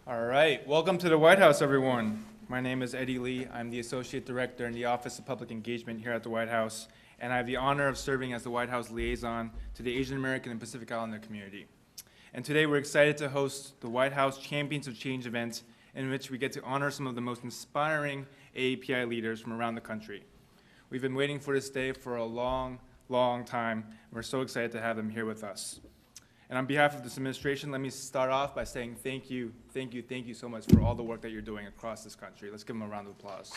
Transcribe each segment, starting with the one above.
All right, welcome to the White House, everyone. My name is Eddie Lee. I'm the Associate Director in the Office of Public Engagement here at the White House, and I have the honor of serving as the White House liaison to the Asian American and Pacific Islander community. And today we're excited to host the White House Champions of Change event, in which we get to honor some of the most inspiring AAPI leaders from around the country. We've been waiting for this day for a long time, and we're so excited to have them here with us. And on behalf of this administration, let me start off by saying thank you so much for all the work that you're doing across this country. Let's give them a round of applause.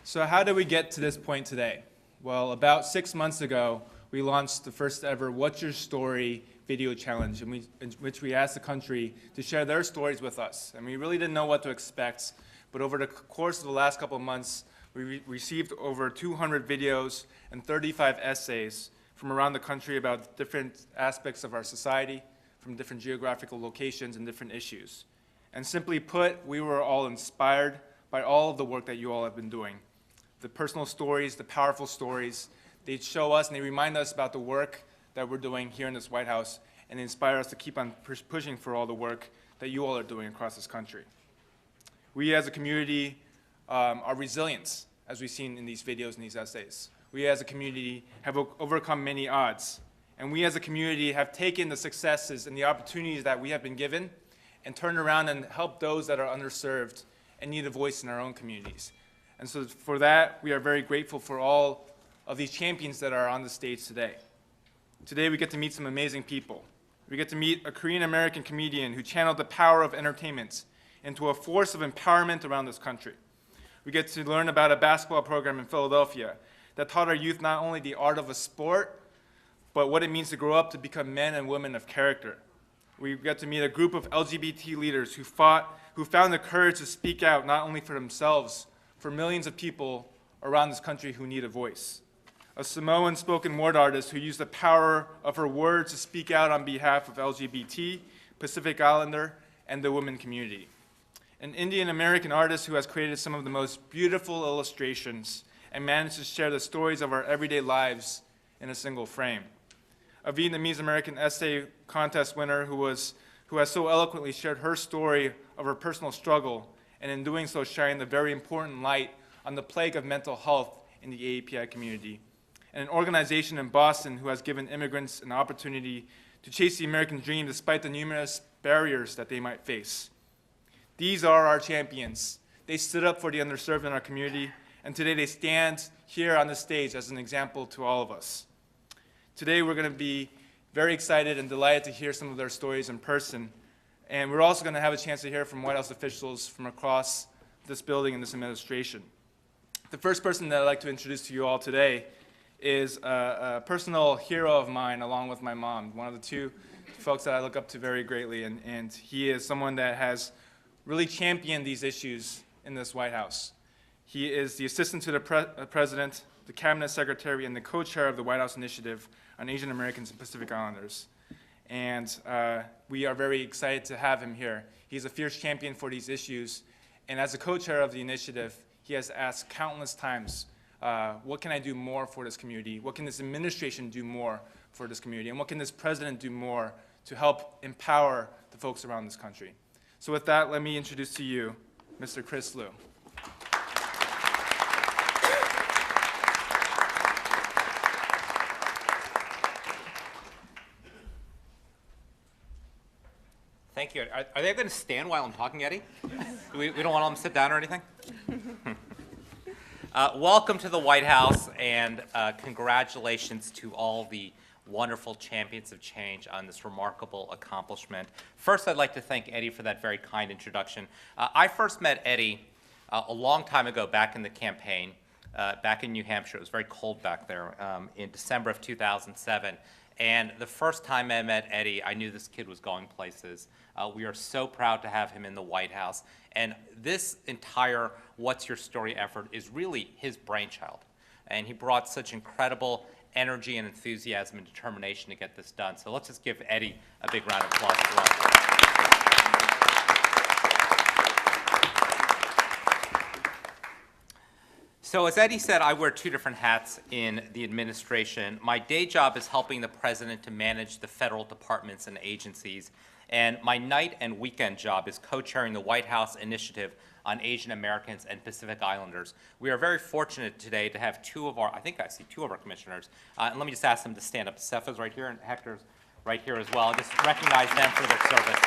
So how did we get to this point today? Well, about 6 months ago, we launched the first ever What's Your Story video challenge, in which we asked the country to share their stories with us. And we really didn't know what to expect, but over the course of the last couple of months, we received over 200 videos and 35 essays from around the country about different aspects of our society, from different geographical locations and different issues. And simply put, we were all inspired by all of the work that you all have been doing. The personal stories, the powerful stories, they show us and they remind us about the work that we're doing here in this White House, and they inspire us to keep on pushing for all the work that you all are doing across this country. We as a community are resilient, as we've seen in these videos and these essays. We as a community have overcome many odds, and we as a community have taken the successes and the opportunities that we have been given and turned around and helped those that are underserved and need a voice in our own communities. And so for that, we are very grateful for all of these champions that are on the stage today. Today we get to meet some amazing people. We get to meet a Korean-American comedian who channeled the power of entertainment into a force of empowerment around this country. We get to learn about a basketball program in Philadelphia that taught our youth not only the art of a sport, but what it means to grow up to become men and women of character. We get to meet a group of LGBT leaders who found the courage to speak out not only for themselves, for millions of people around this country who need a voice. A Samoan spoken word artist who used the power of her words to speak out on behalf of LGBT, Pacific Islander, and the women community. An Indian American artist who has created some of the most beautiful illustrations and managed to share the stories of our everyday lives in a single frame. A Vietnamese American essay contest winner who has so eloquently shared her story of her personal struggle, and in doing so shined a very important light on the plague of mental health in the AAPI community. And an organization in Boston who has given immigrants an opportunity to chase the American dream despite the numerous barriers that they might face. These are our champions. They stood up for the underserved in our community, and today they stand here on the stage as an example to all of us. Today we're going to be very excited and delighted to hear some of their stories in person, and we're also going to have a chance to hear from White House officials from across this building and this administration. The first person that I'd like to introduce to you all today is a personal hero of mine, along with my mom, one of the two folks that I look up to very greatly, and he is someone that has really championed these issues in this White House. He is the assistant to the president, the cabinet secretary, and the co-chair of the White House Initiative on Asian Americans and Pacific Islanders. And we are very excited to have him here. He's a fierce champion for these issues, and as a co-chair of the initiative, he has asked countless times, what can I do more for this community? What can this administration do more for this community? And what can this president do more to help empower the folks around this country? So with that, let me introduce to you Mr. Chris Liu. Thank you. Are they going to stand while I'm talking, Eddie? We don't want them to sit down or anything? Welcome to the White House, and congratulations to all the wonderful champions of change on this remarkable accomplishment. First, I'd like to thank Eddie for that very kind introduction. I first met Eddie a long time ago back in the campaign, back in New Hampshire. It was very cold back there in December of 2007. And the first time I met Eddie, I knew this kid was going places. We are so proud to have him in the White House. And this entire What's Your Story effort is really his brainchild. And he brought such incredible energy and enthusiasm and determination to get this done. So let's just give Eddie a big round of applause as well. So as Eddie said, I wear two different hats in the administration. My day job is helping the president to manage the federal departments and agencies. And my night and weekend job is co-chairing the White House initiative on Asian Americans and Pacific Islanders. We are very fortunate today to have two of our, I think I see two of our commissioners. And let me just ask them to stand up. Sepha's right here and Hector's right here as well. I'll just recognize them for their service.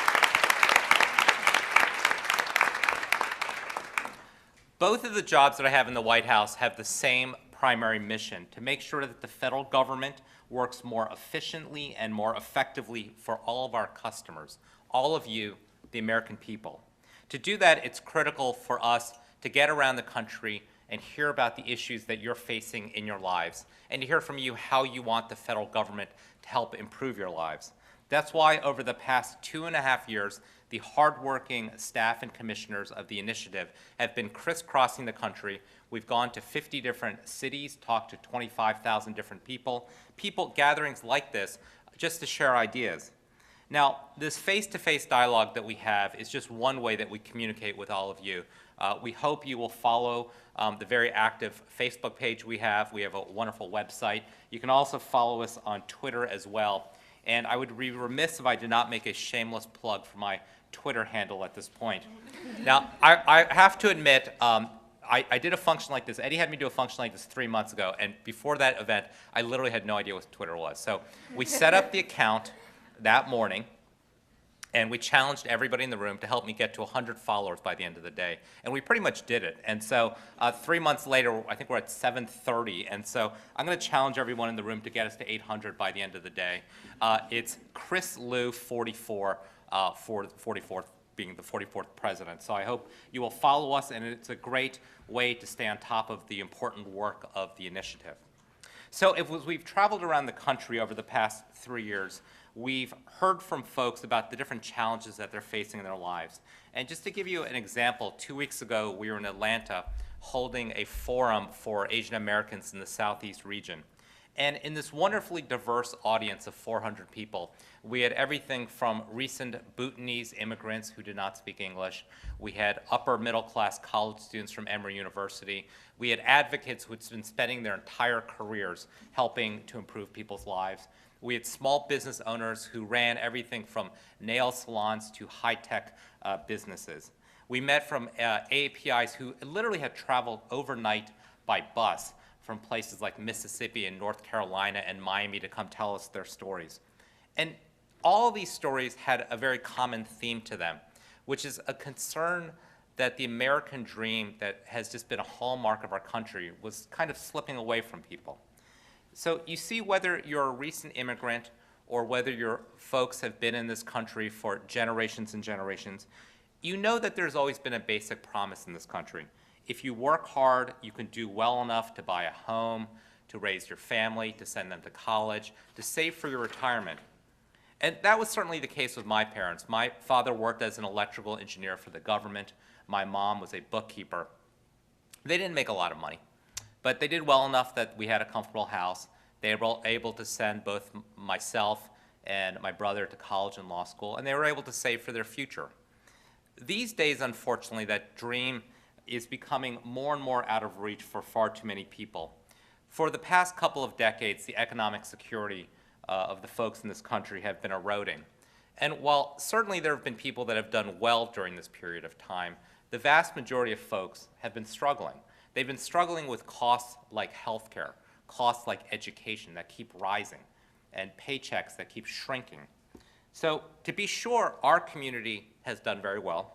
Both of the jobs that I have in the White House have the same primary mission, to make sure that the federal government works more efficiently and more effectively for all of our customers, all of you, the American people. To do that, it's critical for us to get around the country and hear about the issues that you're facing in your lives, and to hear from you how you want the federal government to help improve your lives. That's why over the past 2.5 years, the hardworking staff and commissioners of the initiative have been crisscrossing the country. We've gone to 50 different cities, talked to 25,000 different people gatherings like this, just to share ideas. Now, this face-to-face dialogue that we have is just one way that we communicate with all of you. We hope you will follow the very active Facebook page we have. We have a wonderful website. You can also follow us on Twitter as well. And I would be remiss if I did not make a shameless plug for my Twitter handle at this point. Now, I have to admit, I did a function like this. Eddie had me do a function like this 3 months ago, and before that event, I literally had no idea what Twitter was. So we set up the account that morning, and we challenged everybody in the room to help me get to 100 followers by the end of the day. And we pretty much did it. And so 3 months later, I think we're at 730. And so I'm going to challenge everyone in the room to get us to 800 by the end of the day. It's Chris Liu 44 for the 44th, being the 44th president. So I hope you will follow us, and it's a great way to stay on top of the important work of the initiative. So as we've traveled around the country over the past 3 years, we've heard from folks about the different challenges that they're facing in their lives. And just to give you an example, 2 weeks ago, we were in Atlanta holding a forum for Asian Americans in the Southeast region. And in this wonderfully diverse audience of 400 people, we had everything from recent Bhutanese immigrants who did not speak English. We had upper middle class college students from Emory University. We had advocates who had been spending their entire careers helping to improve people's lives. We had small business owners who ran everything from nail salons to high-tech businesses. We met from AAPIs who literally had traveled overnight by bus from places like Mississippi and North Carolina and Miami to come tell us their stories. And all of these stories had a very common theme to them, which is a concern that the American dream that has just been a hallmark of our country was kind of slipping away from people. So you see, whether you're a recent immigrant or whether your folks have been in this country for generations and generations, you know that there's always been a basic promise in this country. If you work hard, you can do well enough to buy a home, to raise your family, to send them to college, to save for your retirement. And that was certainly the case with my parents. My father worked as an electrical engineer for the government. My mom was a bookkeeper. They didn't make a lot of money, but they did well enough that we had a comfortable house. They were able to send both myself and my brother to college and law school, and they were able to save for their future. These days, unfortunately, that dream is becoming more and more out of reach for far too many people. For the past couple of decades, the economic security of the folks in this country have been eroding. And while certainly there have been people that have done well during this period of time, the vast majority of folks have been struggling. They've been struggling with costs like healthcare, costs like education that keep rising, and paychecks that keep shrinking. So to be sure, our community has done very well.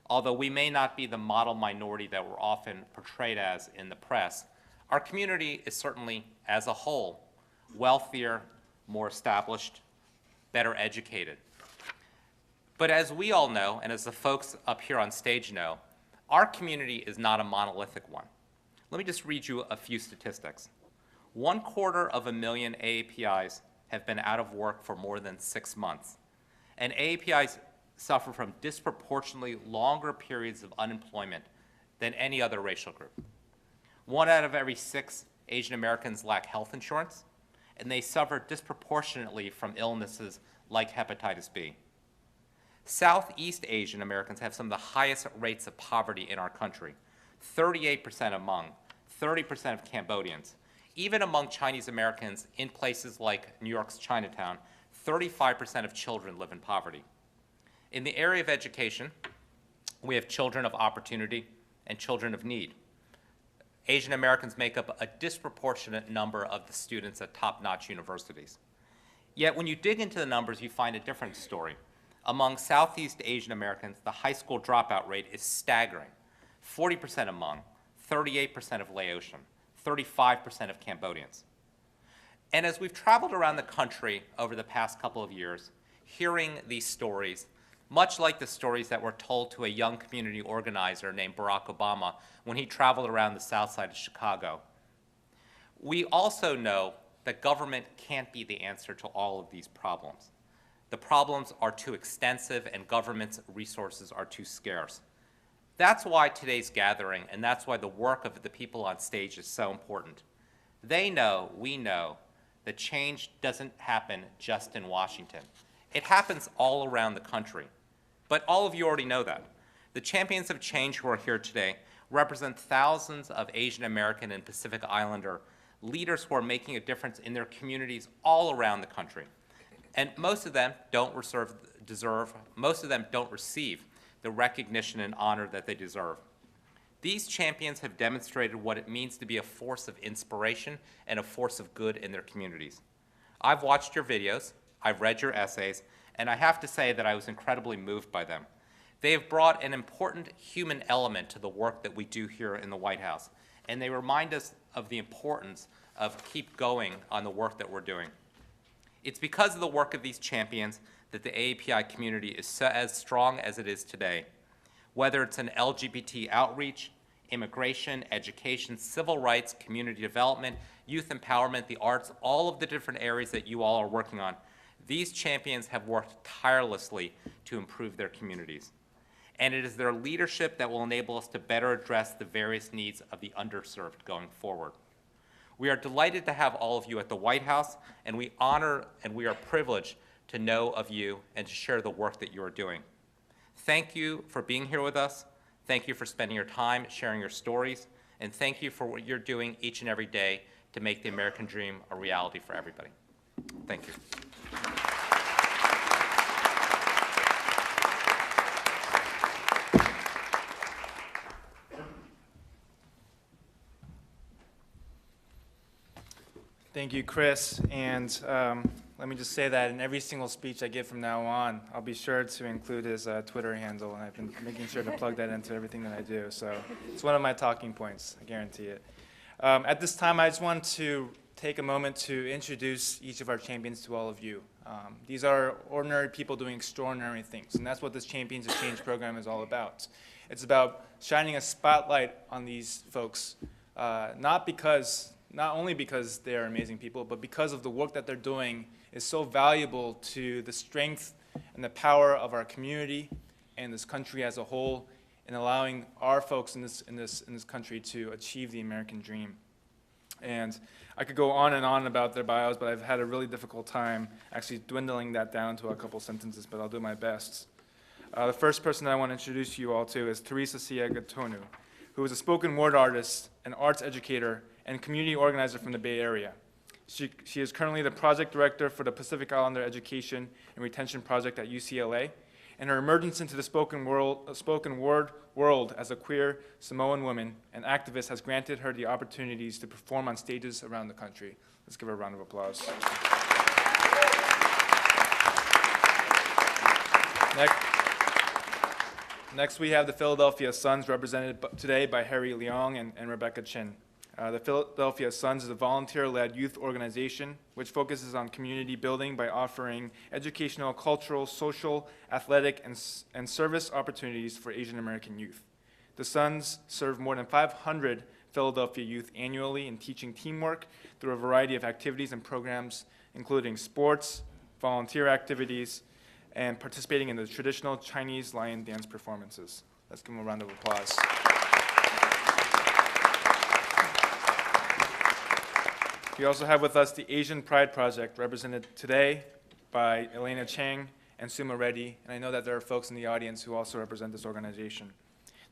Although we may not be the model minority that we're often portrayed as in the press, our community is certainly, as a whole, wealthier, more established, better educated. But as we all know, and as the folks up here on stage know, our community is not a monolithic one. Let me just read you a few statistics. 250,000 AAPIs have been out of work for more than 6 months, and AAPIs suffer from disproportionately longer periods of unemployment than any other racial group. 1 out of every 6 Asian Americans lack health insurance, and they suffer disproportionately from illnesses like hepatitis B. Southeast Asian Americans have some of the highest rates of poverty in our country, 38% among 30% of Cambodians. Even among Chinese Americans in places like New York's Chinatown, 35% of children live in poverty. In the area of education, we have children of opportunity and children of need. Asian Americans make up a disproportionate number of the students at top-notch universities. Yet when you dig into the numbers, you find a different story. Among Southeast Asian Americans, the high school dropout rate is staggering. 40% Hmong, 38% of Laotian, 35% of Cambodians. And as we've traveled around the country over the past couple of years, hearing these stories, much like the stories that were told to a young community organizer named Barack Obama when he traveled around the south side of Chicago, we also know that government can't be the answer to all of these problems. The problems are too extensive and government's resources are too scarce. That's why today's gathering, and that's why the work of the people on stage is so important. They know, we know, that change doesn't happen just in Washington. It happens all around the country. But all of you already know that. The champions of change who are here today represent thousands of Asian American and Pacific Islander leaders who are making a difference in their communities all around the country. And most of them don't receive the recognition and honor that they deserve. These champions have demonstrated what it means to be a force of inspiration and a force of good in their communities. I've watched your videos, I've read your essays, and I have to say that I was incredibly moved by them. They have brought an important human element to the work that we do here in the White House, and they remind us of the importance of keep going on the work that we're doing. It's because of the work of these champions that the AAPI community is as strong as it is today. Whether it's an LGBT outreach, immigration, education, civil rights, community development, youth empowerment, the arts, all of the different areas that you all are working on, these champions have worked tirelessly to improve their communities. And it is their leadership that will enable us to better address the various needs of the underserved going forward. We are delighted to have all of you at the White House, and we honor and we are privileged to know of you and to share the work that you are doing. Thank you for being here with us. Thank you for spending your time sharing your stories, and thank you for what you're doing each and every day to make the American dream a reality for everybody. Thank you. Thank you, Chris. And let me just say that in every single speech I give from now on, I'll be sure to include his Twitter handle, and I've been making sure to plug that into everything that I do. So it's one of my talking points, I guarantee it. At this time, I just want to take a moment to introduce each of our champions to all of you. These are ordinary people doing extraordinary things, and that's what this Champions of Change program is all about. It's about shining a spotlight on these folks, not only because they are amazing people, but because of the work that they're doing is so valuable to the strength and the power of our community and this country as a whole, in allowing our folks in this country to achieve the American dream. And I could go on and on about their bios, but I've had a really difficult time actually dwindling that down to a couple sentences, but I'll do my best. The first person that I want to introduce you all to is Theresa Ciega, who is a spoken word artist, an arts educator, and community organizer from the Bay Area. She is currently the project director for the Pacific Islander Education and Retention Project at UCLA, and her emergence into the spoken word world as a queer Samoan woman and activist has granted her the opportunities to perform on stages around the country. Let's give her a round of applause. Next, we have the Philadelphia Suns, represented today by Harry Leong and Rebecca Chin. The Philadelphia Suns is a volunteer-led youth organization which focuses on community building by offering educational, cultural, social, athletic, and service opportunities for Asian American youth. The Suns serve more than 500 Philadelphia youth annually in teaching teamwork through a variety of activities and programs, including sports, volunteer activities, and participating in the traditional Chinese lion dance performances. Let's give them a round of applause. We also have with us the Asian Pride Project, represented today by Elena Chang and Suma Reddy, and I know that there are folks in the audience who also represent this organization.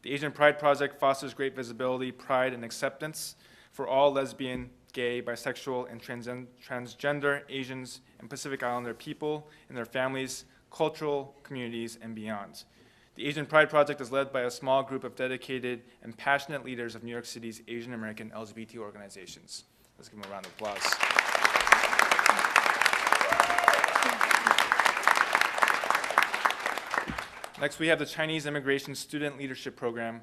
The Asian Pride Project fosters great visibility, pride, and acceptance for all lesbian, gay, bisexual, and transgender Asians and Pacific Islander people and their families, cultural communities, and beyond. The Asian Pride Project is led by a small group of dedicated and passionate leaders of New York City's Asian American LGBT organizations. Let's give them a round of applause. Next, we have the Chinese Immigration Student Leadership Program,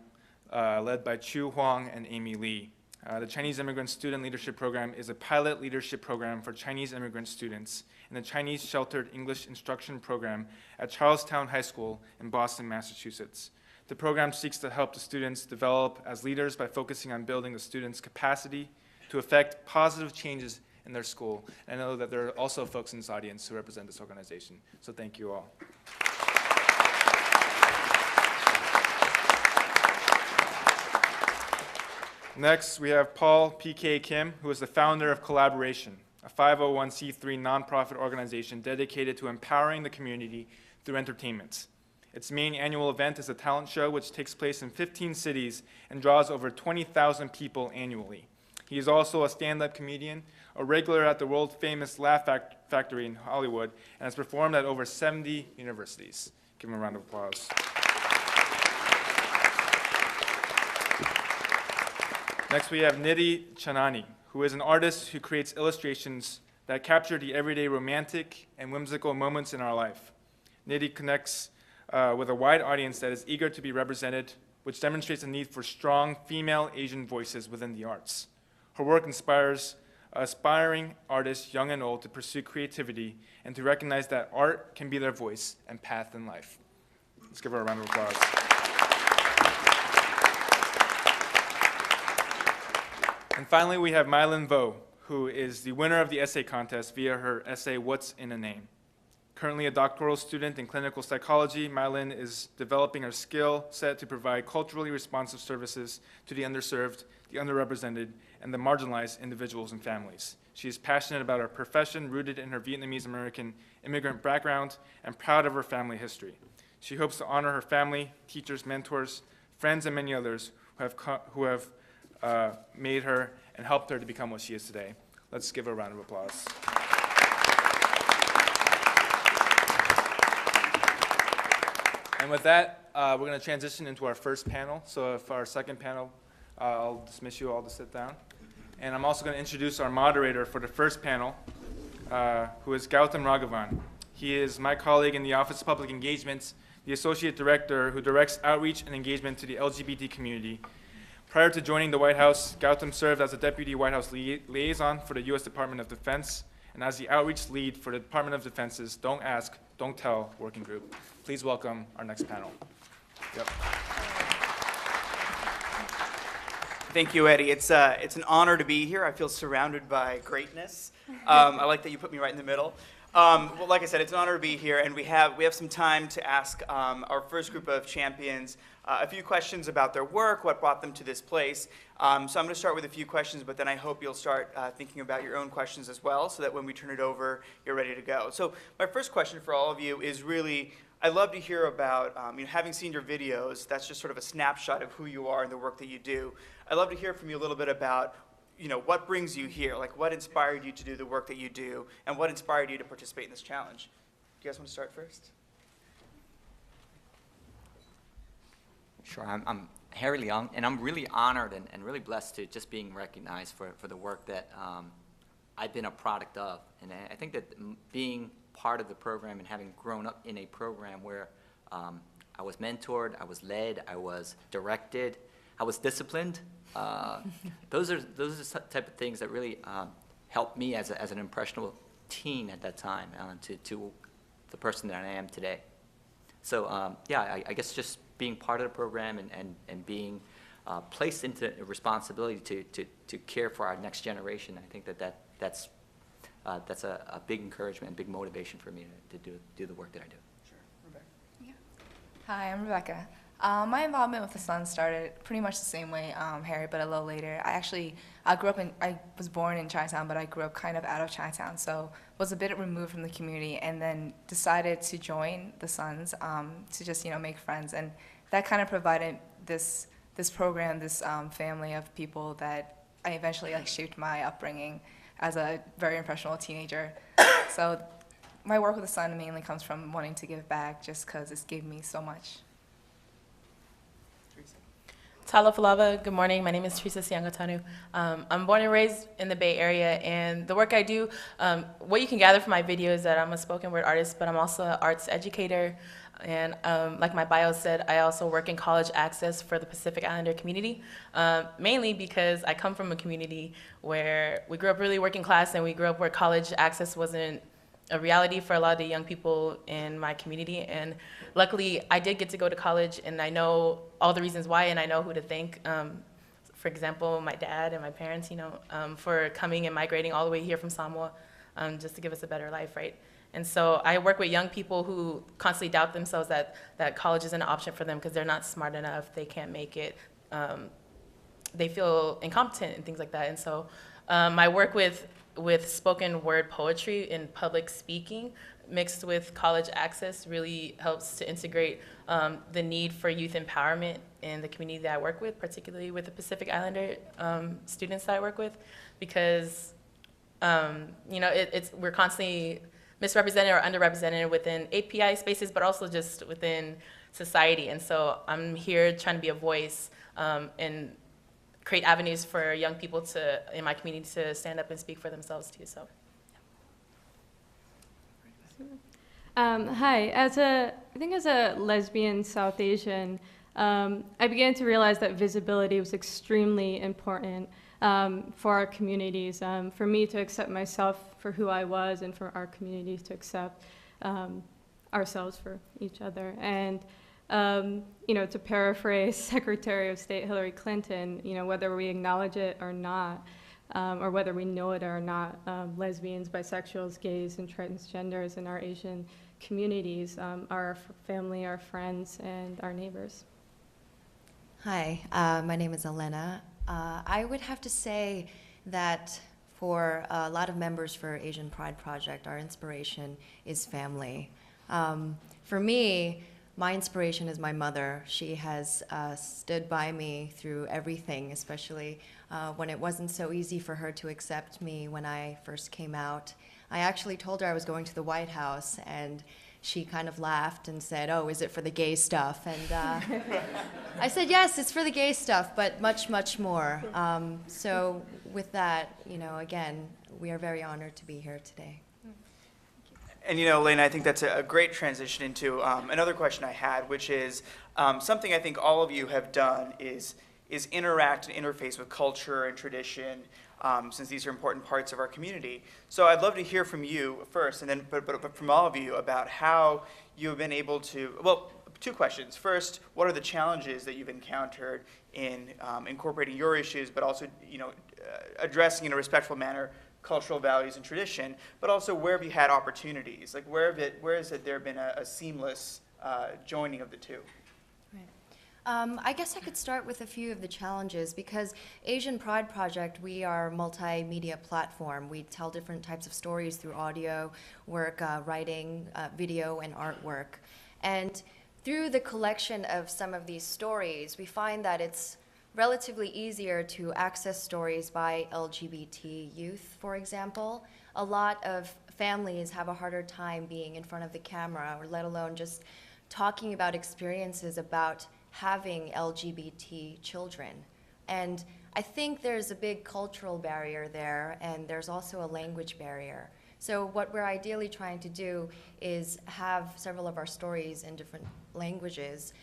led by Chu Huang and Amy Lee. The Chinese Immigrant Student Leadership Program is a pilot leadership program for Chinese immigrant students in the Chinese Sheltered English Instruction Program at Charlestown High School in Boston, Massachusetts. The program seeks to help the students develop as leaders by focusing on building the students' capacity to affect positive changes in their school. And I know that there are also folks in this audience who represent this organization, so thank you all. Next, we have Paul P.K. Kim, who is the founder of Collaboration, a 501c3 nonprofit organization dedicated to empowering the community through entertainment. Its main annual event is a talent show which takes place in 15 cities and draws over 20,000 people annually. He is also a stand-up comedian, a regular at the world-famous Laugh Factory in Hollywood, and has performed at over 70 universities. Give him a round of applause. Next, we have Nidhi Chanani, who is an artist who creates illustrations that capture the everyday romantic and whimsical moments in our life. Nidhi connects with a wide audience that is eager to be represented, which demonstrates a need for strong female Asian voices within the arts. Her work inspires aspiring artists, young and old, to pursue creativity and to recognize that art can be their voice and path in life. Let's give her a round of applause. And finally, we have Milan Vaux, who is the winner of the essay contest via her essay, What's in a Name? Currently a doctoral student in clinical psychology, Milan is developing her skill set to provide culturally responsive services to the underserved, the underrepresented, and the marginalized individuals and families. She is passionate about her profession, rooted in her Vietnamese American immigrant background, and proud of her family history. She hopes to honor her family, teachers, mentors, friends, and many others who have made her and helped her to become what she is today. Let's give her a round of applause. And with that, we're going to transition into our first panel. So for our second panel, I'll dismiss you all to sit down. And I'm also going to introduce our moderator for the first panel, who is Gautam Raghavan. He is my colleague in the Office of Public Engagement, the Associate Director who directs outreach and engagement to the LGBT community. Prior to joining the White House, Gautam served as a Deputy White House Liaison for the U.S. Department of Defense and as the Outreach Lead for the Department of Defense's Don't Ask, Don't Tell working group. Please welcome our next panel. Yep. Thank you, Eddie. It's an honor to be here. I feel surrounded by greatness. I like that you put me right in the middle. Well, like I said, it's an honor to be here, and we have some time to ask our first group of champions a few questions about their work, what brought them to this place. So I'm going to start with a few questions, but then I hope you'll start thinking about your own questions as well, so that when we turn it over, you're ready to go. So my first question for all of you is really, I'd love to hear about, having seen your videos, that's just sort of a snapshot of who you are and the work that you do. I'd love to hear from you a little bit about, what brings you here? Like, what inspired you to do the work that you do, and what inspired you to participate in this challenge? Do you guys want to start first? Sure, I'm Harry Leung, and I'm really honored and really blessed to just being recognized for the work that I've been a product of. And I think that being part of the program and having grown up in a program where I was mentored, I was led, I was directed, I was disciplined. Those are the type of things that really helped me as an impressionable teen at that time to the person that I am today. So yeah, I guess just being part of the program and being placed into a responsibility to care for our next generation, I think that's a big encouragement and big motivation for me to do the work that I do. Sure. Rebecca. Yeah. Hi, I'm Rebecca. My involvement with the Sun started pretty much the same way Harry, but a little later. I was born in Chinatown, but I grew up kind of out of Chinatown, so was a bit removed from the community, and then decided to join the Suns to just make friends, and that kind of provided this program, this family of people that I eventually like shaped my upbringing as a very impressionable teenager. So my work with the Sun mainly comes from wanting to give back just because it's gave me so much. Tala Falava, good morning. My name is Theresa Ciega. I'm born and raised in the Bay Area, and the work I do, what you can gather from my video is that I'm a spoken word artist, but I'm also an arts educator. And like my bio said, I also work in college access for the Pacific Islander community, mainly because I come from a community where we grew up really working class, and we grew up where college access wasn't a reality for a lot of the young people in my community. And luckily, I did get to go to college, and I know all the reasons why, and I know who to thank. For example, my dad and my parents, for coming and migrating all the way here from Samoa, just to give us a better life, right? And so I work with young people who constantly doubt themselves that college isn't an option for them because they're not smart enough, they can't make it, they feel incompetent and things like that. And so I work with spoken word poetry and public speaking mixed with college access really helps to integrate the need for youth empowerment in the community that I work with, particularly with the Pacific Islander students that I work with, because we're constantly misrepresented or underrepresented within API spaces, but also just within society. And so I'm here trying to be a voice and create avenues for young people in my community to stand up and speak for themselves too. So. Hi, as a lesbian South Asian, I began to realize that visibility was extremely important for our communities, for me to accept myself for who I was and for our communities to accept ourselves for each other. And to paraphrase Secretary of State Hillary Clinton, whether we acknowledge it or not, or whether we know it or not, lesbians, bisexuals, gays, and transgenders in our Asian communities are our family, our friends, and our neighbors. Hi, my name is Elena. I would have to say that for a lot of members for Asian Pride Project, our inspiration is family. For me, my inspiration is my mother. She has stood by me through everything, especially when it wasn't so easy for her to accept me when I first came out. I actually told her I was going to the White House, and she kind of laughed and said, "Oh, is it for the gay stuff?" And I said, "Yes, it's for the gay stuff, but much, much more." So with that, again, we are very honored to be here today. And Elena, I think that's a great transition into another question I had, which is something I think all of you have done is interact and interface with culture and tradition, since these are important parts of our community. So I'd love to hear from you first, and then but from all of you about how you've been able to. Well, two questions. First, what are the challenges that you've encountered in incorporating your issues, but also addressing in a respectful manner cultural values and tradition, but also where have you had opportunities? Like where has there been a seamless joining of the two? I guess I could start with a few of the challenges because Asian Pride Project, we are a multimedia platform. We tell different types of stories through audio work, writing, video, and artwork. And through the collection of some of these stories, we find that it's relatively easier to access stories by LGBT youth, for example. A lot of families have a harder time being in front of the camera, or let alone just talking about experiences about having LGBT children. And I think there's a big cultural barrier there, and there's also a language barrier. So what we're ideally trying to do is have several of our stories in different languages.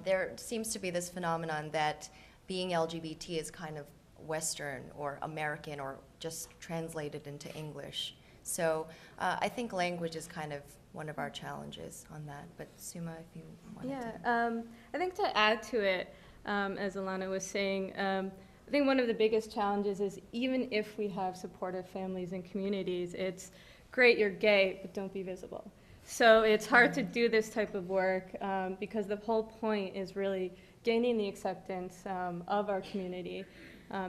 There seems to be this phenomenon that being LGBT is kind of Western or American or just translated into English. So I think language is kind of one of our challenges on that. But Suma, if you wanted to. I think to add to it, as Alana was saying, I think one of the biggest challenges is even if we have supportive families and communities, it's great, you're gay, but don't be visible. So it's hard to do this type of work because the whole point is really gaining the acceptance of our community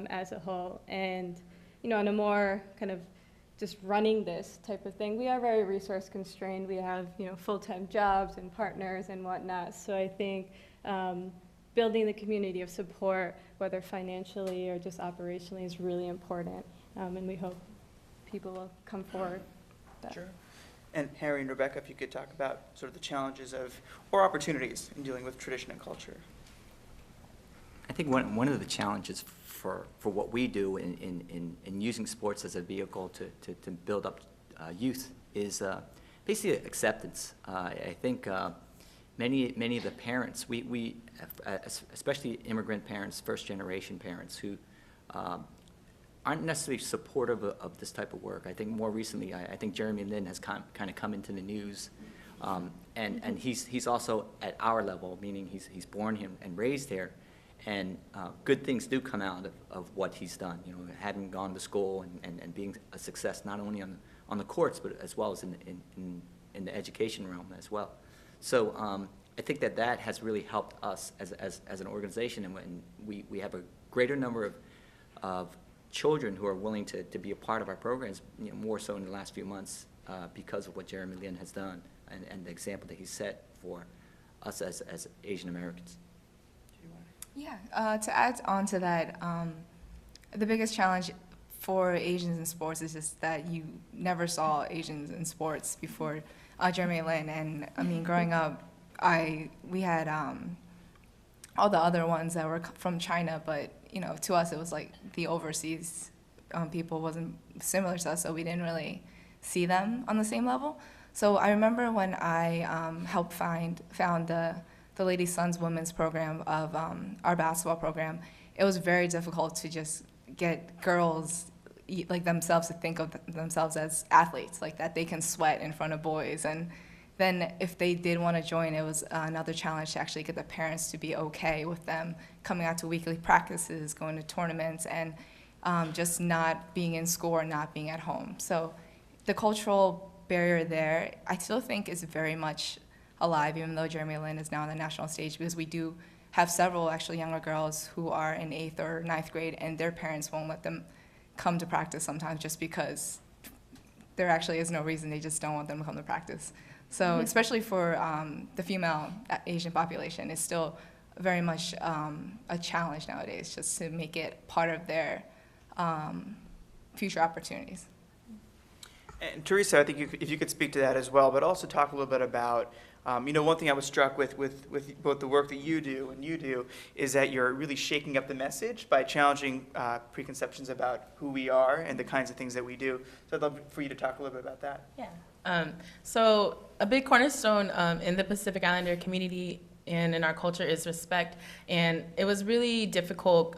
as a whole. And, on a more kind of just running this type of thing, we are very resource constrained. We have, full-time jobs and partners and whatnot. So I think, building the community of support, whether financially or just operationally, is really important. And we hope people will come forward. Sure. And Harry and Rebecca, if you could talk about sort of the challenges or opportunities in dealing with tradition and culture. I think one of the challenges for what we do in using sports as a vehicle to build up youth is basically acceptance. I think many of the parents, we especially immigrant parents, first-generation parents, who aren't necessarily supportive of this type of work. I think more recently, I think Jeremy Lin has kind of come into the news, and he's also at our level, meaning he's born here and raised here, and good things do come out of what he's done. You know, having gone to school and being a success not only on the courts but as well as in the education realm as well. So I think that has really helped us as an organization, and we have a greater number of children who are willing to be a part of our programs, you know, more so in the last few months because of what Jeremy Lin has done and the example that he set for us as Asian Americans. Yeah, to add on to that, the biggest challenge for Asians in sports is just that you never saw Asians in sports before Jeremy Lin. And I mean, growing up, we had all the other ones that were from China, but you know, to us it was like the overseas people wasn't similar to us, so we didn't really see them on the same level. So I remember when I helped found the Ladies Sons Women's program of our basketball program, it was very difficult to just get girls like themselves to think of themselves as athletes, like that they can sweat in front of boys. And then if they did want to join, it was another challenge to actually get the parents to be okay with them coming out to weekly practices, going to tournaments, and just not being in school or not being at home. So the cultural barrier there, I still think, is very much alive, even though Jeremy Lin is now on the national stage, because we do have several actually younger girls who are in 8th or 9th grade, and their parents won't let them come to practice sometimes just because there actually is no reason. They just don't want them to come to practice. So especially for the female Asian population, it's still very much a challenge nowadays just to make it part of their future opportunities. And Theresa, I think if you could speak to that as well, but also talk a little bit about, you know, one thing I was struck with both the work that you do is that you're really shaking up the message by challenging preconceptions about who we are and the kinds of things that we do. So I'd love for you to talk a little bit about that. Yeah. So a big cornerstone in the Pacific Islander community and in our culture is respect. And it was really difficult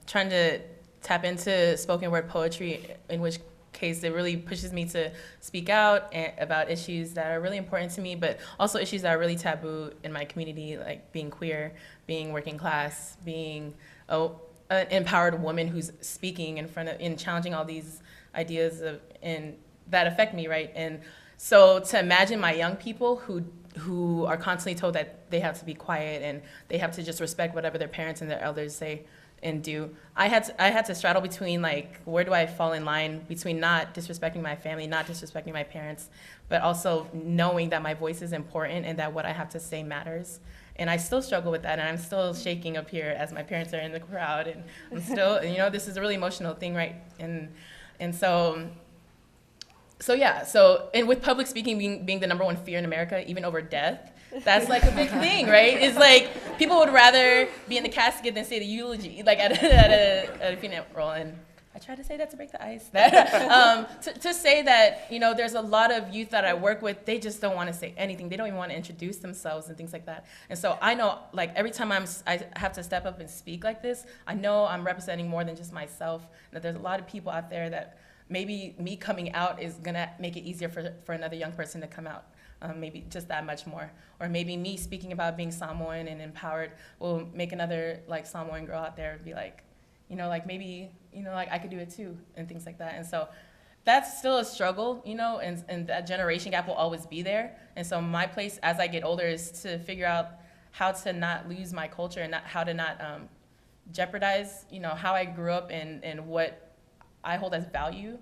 trying to tap into spoken word poetry, in which case it really pushes me to speak out about issues that are really important to me, but also issues that are really taboo in my community, like being queer, being working class, being an empowered woman who's speaking in challenging all these ideas that affect me, right? And so to imagine my young people who are constantly told that they have to be quiet and they have to just respect whatever their parents and their elders say and do. I had to straddle between, like, where do I fall in line between not disrespecting my family, not disrespecting my parents, but also knowing that my voice is important and that what I have to say matters. And I still struggle with that, and I'm still shaking up here as my parents are in the crowd, and I'm still, you know, this is a really emotional thing, right? And so yeah, and with public speaking being the #1 fear in America, even over death, that's like a big thing, right? It's like people would rather be in the casket than say the eulogy, like at a funeral. And I try to say that to break the ice. To say that, you know, there's a lot of youth that I work with, they just don't want to say anything. They don't even want to introduce themselves and things like that. And so I know, like, every time I have to step up and speak like this, I know I'm representing more than just myself. That there's a lot of people out there that maybe me coming out is gonna make it easier for another young person to come out. Maybe just that much more. Or maybe me speaking about being Samoan and empowered will make another, like, Samoan girl out there be like, you know, like, maybe, you know, like, I could do it too, and things like that. And so that's still a struggle, you know, and that generation gap will always be there. And so my place as I get older is to figure out how to not lose my culture and how to not jeopardize, you know, how I grew up and what I hold as value,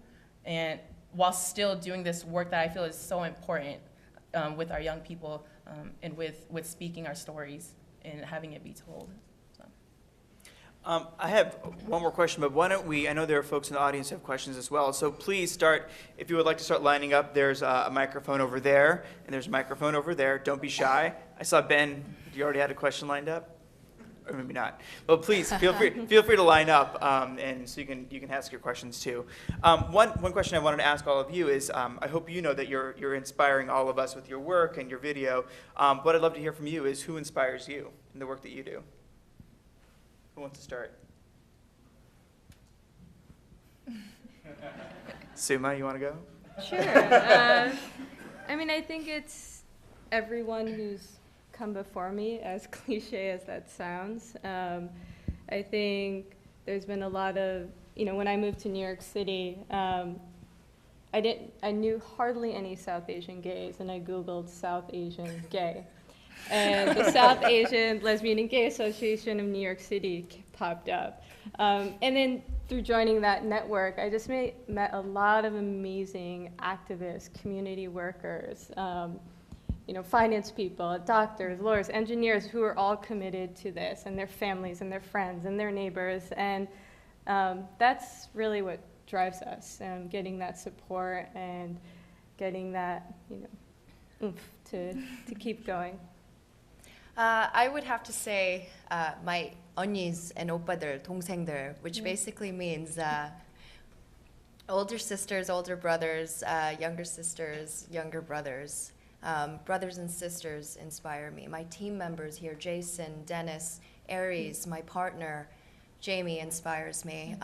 and while still doing this work that I feel is so important with our young people and with speaking our stories and having it be told. I have one more question, but why don't we, I know there are folks in the audience who have questions as well, so please start, if you would like to start lining up, there's a microphone over there, and there's a microphone over there. Don't be shy. I saw Ben, you already had a question lined up? Or maybe not. Well, please, feel free to line up, and so you can ask your questions too. One question I wanted to ask all of you is, I hope you know that you're inspiring all of us with your work and your video. What I'd love to hear from you is who inspires you in the work that you do? Who wants to start? Suma, you want to go? Sure. I mean, I think it's everyone who's come before me, as cliche as that sounds. I think there's been a lot of, when I moved to New York City, I knew hardly any South Asian gays, and I Googled South Asian gay. And the South Asian Lesbian and Gay Association of New York City popped up. And then through joining that network, I just met a lot of amazing activists, community workers, finance people, doctors, lawyers, engineers who are all committed to this, and their families and their friends and their neighbors. And that's really what drives us, getting that support and getting that oomph to keep going. I would have to say my 언니's and 오빠들, 동생들, which basically means older sisters, older brothers, younger sisters, younger brothers. Brothers and sisters inspire me. My team members here, Jason, Dennis, Aries, my partner, Jamie inspires me.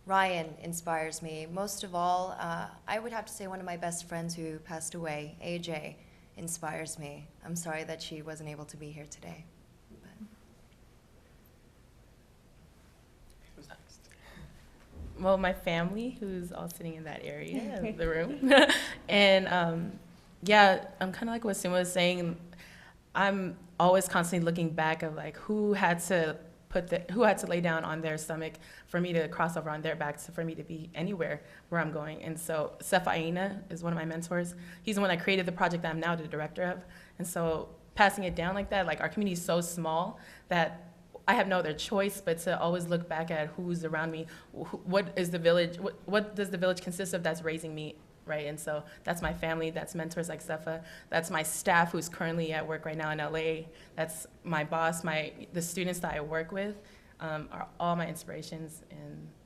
Ryan inspires me. Most of all, I would have to say one of my best friends who passed away, AJ, inspires me. I'm sorry that she wasn't able to be here today. Who's next? Well, my family, who's all sitting in that area of the room. And yeah, I'm kind of like what Suma was saying. I'm always constantly looking back of like who had to lay down on their stomach for me to cross over on their backs, for me to be anywhere where I'm going. And so Sefa Aina is one of my mentors. He's the one that created the project that I'm now the director of. And so passing it down like that, like our community is so small that I have no other choice but to always look back at who's around me. What does the village consist of that's raising me, right? And so that's my family, that's mentors like Sefa, that's my staff who's currently at work right now in LA, that's my boss, the students that I work with are all my inspirations,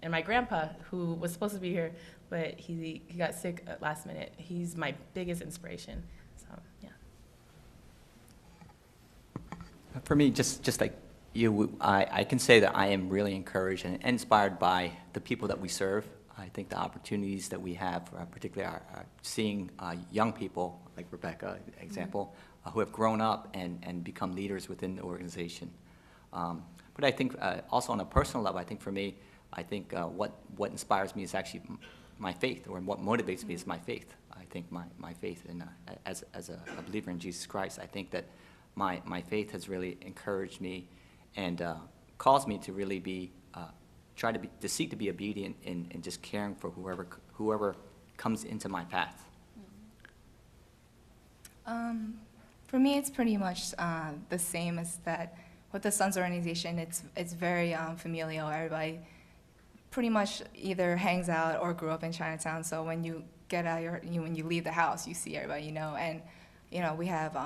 and my grandpa, who was supposed to be here, but he got sick at last minute. He's my biggest inspiration, so yeah. For me, just like you, I can say that I am really encouraged and inspired by the people that we serve. I think the opportunities that we have, particularly are seeing young people, like Rebecca, example, who have grown up and become leaders within the organization. But I think also on a personal level, I think for me, I think what inspires me is actually my faith, or what motivates me is my faith. I think my faith in, as a believer in Jesus Christ, I think that my faith has really encouraged me and caused me to really be to seek to be obedient in just caring for whoever comes into my path. For me, it's pretty much the same as that. With the Sons organization, it's very familial. Everybody pretty much either hangs out or grew up in Chinatown. So when you get out when you leave the house, you see everybody you know, and we have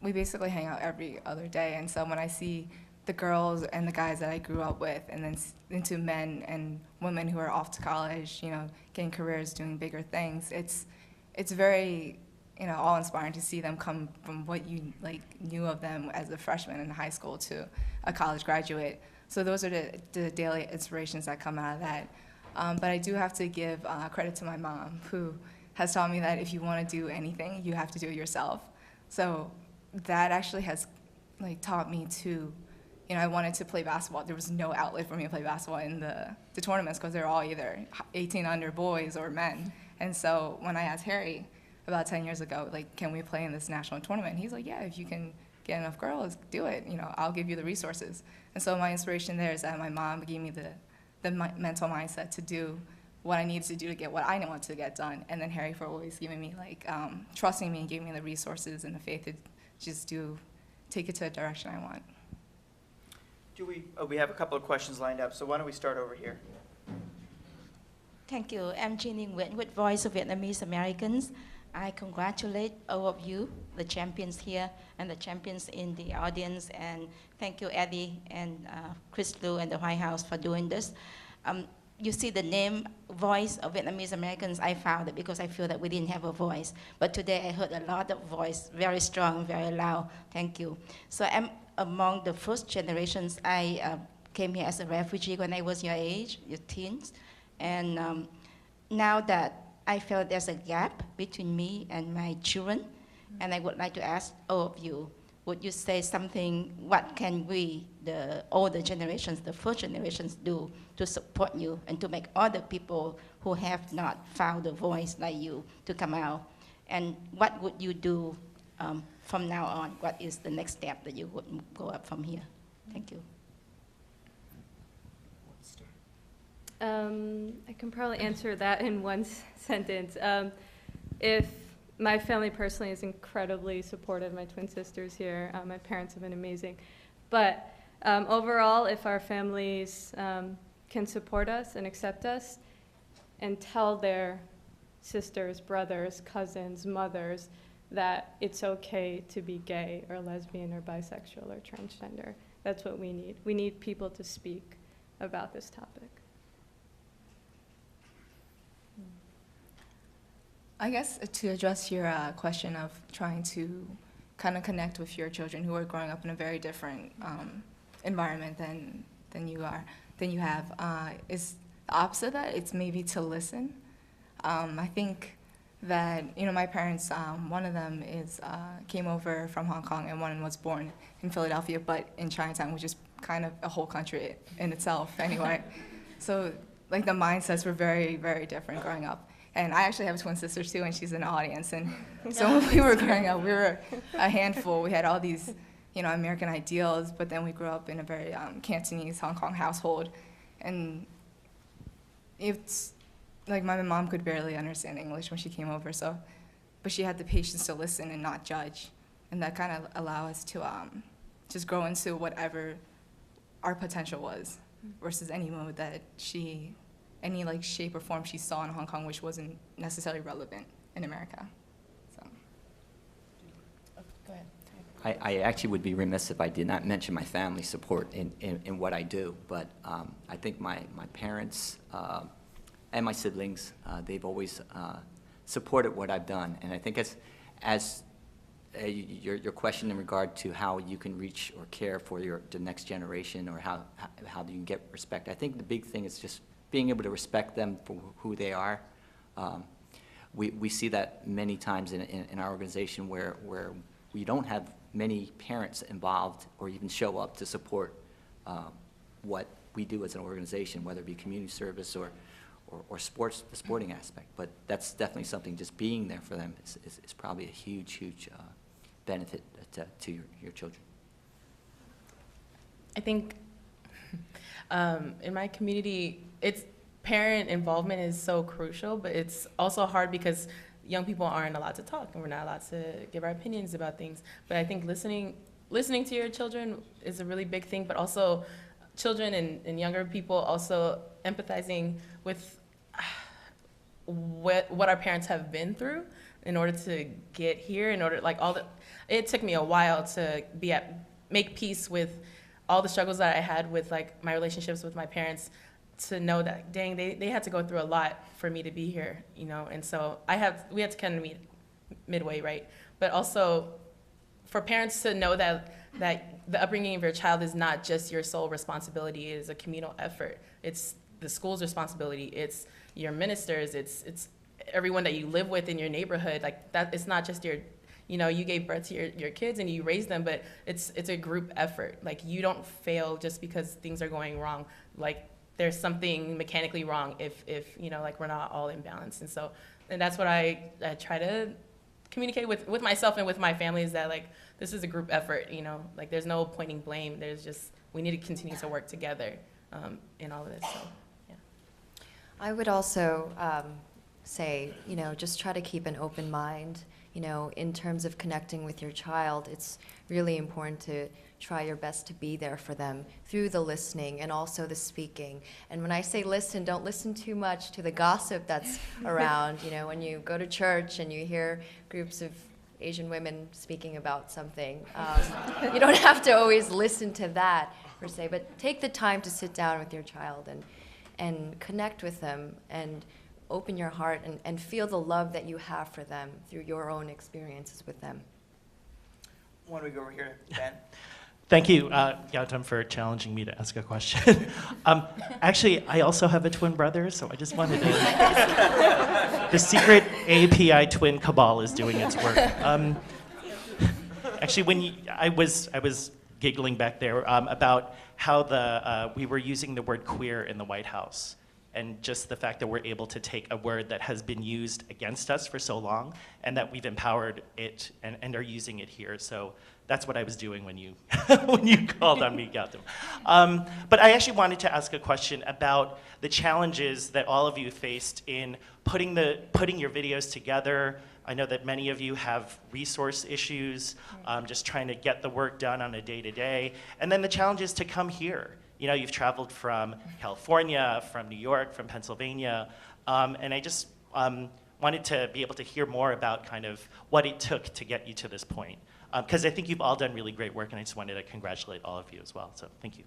we basically hang out every other day. And so when I see the girls and the guys that I grew up with, and then into men and women who are off to college, getting careers, doing bigger things, it's very awe-inspiring to see them come from what you knew of them as a freshman in high school to a college graduate. So those are the daily inspirations that come out of that. But I do have to give credit to my mom, who has taught me that if you want to do anything, you have to do it yourself. So that actually has taught me to, I wanted to play basketball. There was no outlet for me to play basketball in the tournaments because they're all either 18 under boys or men. And so when I asked Harry about 10 years ago, can we play in this national tournament? He's like, yeah, if you can get enough girls, do it. I'll give you the resources. And so my inspiration there is that my mom gave me the mental mindset to do what I needed to do to get what I want to get done. And then Harry for always giving me, trusting me and giving me the resources and the faith to just take it to a direction I want. we have a couple of questions lined up, so why don't we start over here? Thank you. I'm Nguyen with Voice of Vietnamese Americans. I congratulate all of you, the champions here and the champions in the audience, and thank you, Eddie and ChISL and the White House for doing this. You see the name Voice of Vietnamese Americans, I found it because I feel that we didn't have a voice. But today I heard a lot of voice, very strong, very loud. Thank you. So I'm among the first generations. I came here as a refugee when I was your age, your teens. And now that I feel there's a gap between me and my children, and I would like to ask all of you, would you say something, what can we, the older generations, the first generations do to support you and to make other people who have not found a voice like you to come out? And what would you do from now on? What is the next step that you would go up from here? Thank you. I can probably answer that in one sentence. If my family personally is incredibly supportive, my twin sisters here, my parents have been amazing. But overall, if our families can support us and accept us and tell their sisters, brothers, cousins, mothers that it's okay to be gay or lesbian or bisexual or transgender, that's what we need. We need people to speak about this topic. I guess to address your question of trying to kind of connect with your children who are growing up in a very different environment than you have, is the opposite of that. It's maybe to listen. I think that, you know, my parents, one of them came over from Hong Kong and one was born in Philadelphia, but in Chinatown, which is kind of a whole country in itself anyway. So like the mindsets were very, very different growing up. And I actually have twin sisters too, and she's in the audience. And so when we were growing up, we were a handful. We had all these, you know, American ideals, but then we grew up in a very Cantonese Hong Kong household. And it's like my mom could barely understand English when she came over, but she had the patience to listen and not judge. And that kind of allowed us to just grow into whatever our potential was versus any mode that any like shape or form she saw in Hong Kong, which wasn't necessarily relevant in America. So. Go ahead. I actually would be remiss if I did not mention my family support in what I do, but I think my parents and my siblings, they've always supported what I've done. And I think as your question in regard to how you can reach or care for the next generation, or how you can get respect, I think the big thing is just being able to respect them for who they are. We see that many times in our organization where we don't have many parents involved or even show up to support what we do as an organization, whether it be community service or sports, the sporting aspect. But that's definitely something, just being there for them is probably a huge benefit to your children. I think in my community, parent involvement is so crucial, but it's also hard because young people aren't allowed to talk and we're not allowed to give our opinions about things. But I think listening to your children is a really big thing, but also children and younger people also empathizing with what our parents have been through in order to get here, it took me a while to make peace with all the struggles that I had with like my relationships with my parents, to know that, dang, they had to go through a lot for me to be here, you know. And so we had to kind of meet midway, right? But also for parents to know that the upbringing of your child is not just your sole responsibility, it is a communal effort. It's the school's responsibility, it's your ministers, it's everyone that you live with in your neighborhood. Like that, it's not just you gave birth to your kids and you raised them, but it's a group effort. Like you don't fail just because things are going wrong. Like there's something mechanically wrong if like we're not all in balance. And that's what I try to communicate with myself and with my family, is that like this is a group effort, like there's no pointing blame. There's just, we need to continue to work together in all of this. So, yeah. I would also say, just try to keep an open mind. you know, in terms of connecting with your child, it's really important to try your best to be there for them through the listening and also the speaking. And when I say listen, don't listen too much to the gossip that's around. You know, when you go to church and you hear groups of Asian women speaking about something, you don't have to always listen to that per se, but take the time to sit down with your child and connect with them and open your heart and feel the love that you have for them through your own experiences with them. Why don't we go over here, Ben? Thank you, Gautam, for challenging me to ask a question. Actually, I also have a twin brother, so I just wanted to... The secret AAPI twin cabal is doing its work. Actually, I was giggling back there about how we were using the word queer in the White House, and just the fact that we're able to take a word that has been used against us for so long, and that we've empowered it and are using it here. So that's what I was doing when you when you called on me, Gautam. But I actually wanted to ask a question about the challenges that all of you faced in putting your videos together. I know that many of you have resource issues, just trying to get the work done on a day-to-day, and then the challenges to come here. You know, you've traveled from California, from New York, from Pennsylvania, and I just wanted to be able to hear more about kind of what it took to get you to this point. Because I think you've all done really great work, and I just wanted to congratulate all of you as well. So thank you.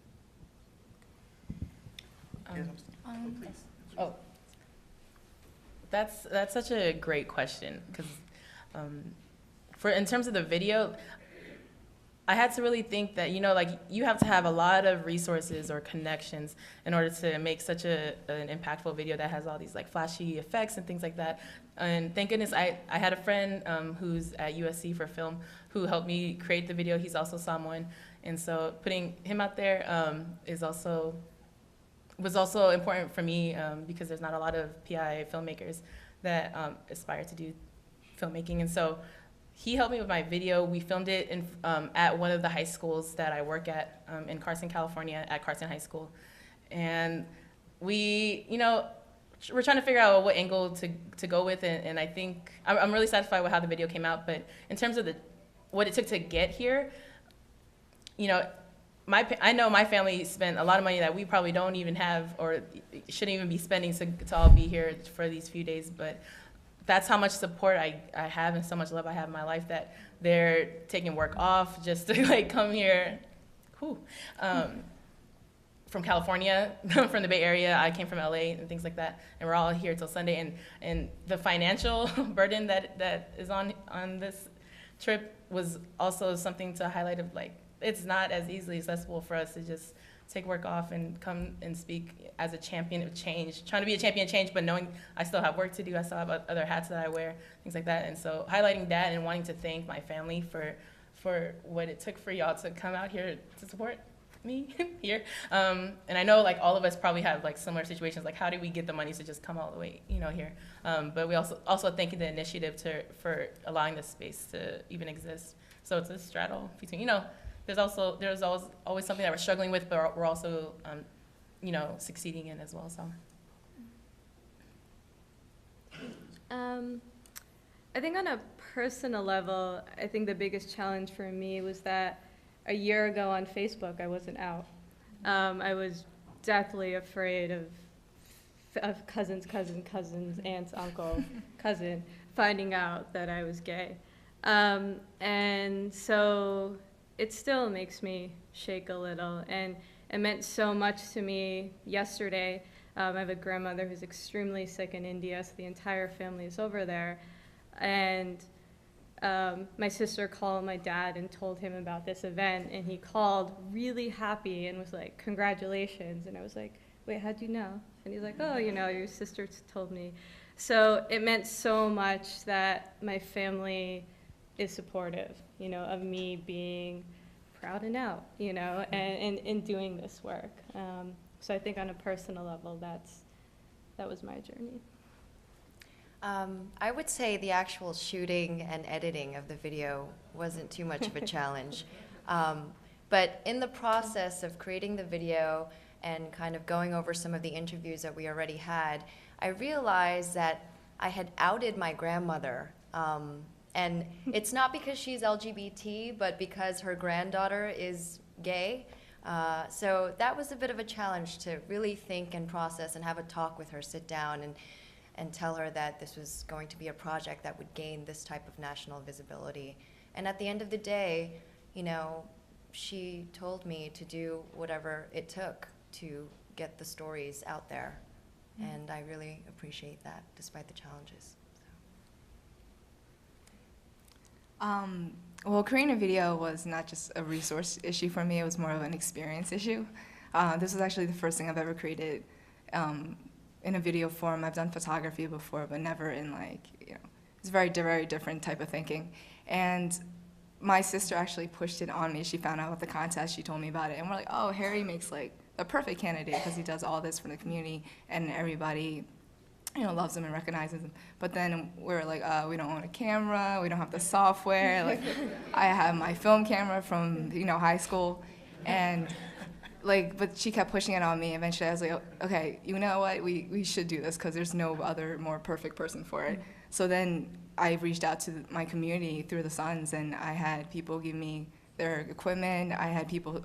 That's such a great question, because in terms of the video, I had to really think that, you know, like, you have to have a lot of resources or connections in order to make such an impactful video that has all these like flashy effects and things like that. And thank goodness I had a friend who's at USC for film who helped me create the video. He's also Samoan, and so putting him out there was also important for me because there's not a lot of PI filmmakers that aspire to do filmmaking, and so he helped me with my video. We filmed it at one of the high schools that I work at in Carson, California, at Carson High School. And we, you know, we're trying to figure out what angle to go with, and I think I'm really satisfied with how the video came out. But in terms of what it took to get here, you know, I know my family spent a lot of money that we probably don't even have or shouldn't even be spending to all be here for these few days. But that's how much support I have and so much love I have in my life that they're taking work off just to like come here. From California, from the Bay Area. I came from LA and things like that, and we're all here till Sunday. And the financial burden that is on this trip was also something to highlight of, like, it's not as easily accessible for us to just take work off and come and speak as a champion of change, trying to be a champion of change, but knowing I still have work to do, I still have other hats that I wear, things like that. And so highlighting that and wanting to thank my family for what it took for y'all to come out here to support me here. And I know, like, all of us probably have like similar situations, like how do we get the money to just come all the way, you know, here. But we also thank the initiative for allowing this space to even exist. So it's a straddle between, you know, there's always something that we're struggling with, but we're also, you know, succeeding in as well. So. I think on a personal level, I think the biggest challenge for me was that a year ago on Facebook, I wasn't out. I was deathly afraid of cousins, aunts, uncle, cousin, finding out that I was gay. And so it still makes me shake a little, and it meant so much to me yesterday. I have a grandmother who's extremely sick in India, so the entire family is over there. And my sister called my dad and told him about this event, and he called really happy and was like, congratulations. And I was like, wait, how'd you know? And he's like, oh, you know, your sister told me. So it meant so much that my family is supportive, you know, of me being proud and out, you know, and doing this work. So I think on a personal level, that was my journey. I would say the actual shooting and editing of the video wasn't too much of a challenge. But in the process of creating the video and kind of going over some of the interviews that we already had, I realized that I had outed my grandmother And it's not because she's LGBT, but because her granddaughter is gay. So that was a bit of a challenge to really think and process and have a talk with her, sit down and tell her that this was going to be a project that would gain this type of national visibility. And at the end of the day, you know, she told me to do whatever it took to get the stories out there. And I really appreciate that, despite the challenges. Well, creating a video was not just a resource issue for me, it was more of an experience issue. This was actually the first thing I've ever created in a video form. I've done photography before, but never in like, you know, it's very, very different type of thinking. And my sister actually pushed it on me. She found out about the contest, she told me about it, and we're like, oh, Harry makes like a perfect candidate because he does all this for the community and everybody, you know, loves him and recognizes him. But then we're like, we don't own a camera, we don't have the software. Like, I have my film camera from, you know, high school, and like, but she kept pushing it on me. Eventually, I was like, okay, you know what, we should do this because there's no other more perfect person for it. So then I reached out to my community through the Sons, and I had people give me their equipment. I had people,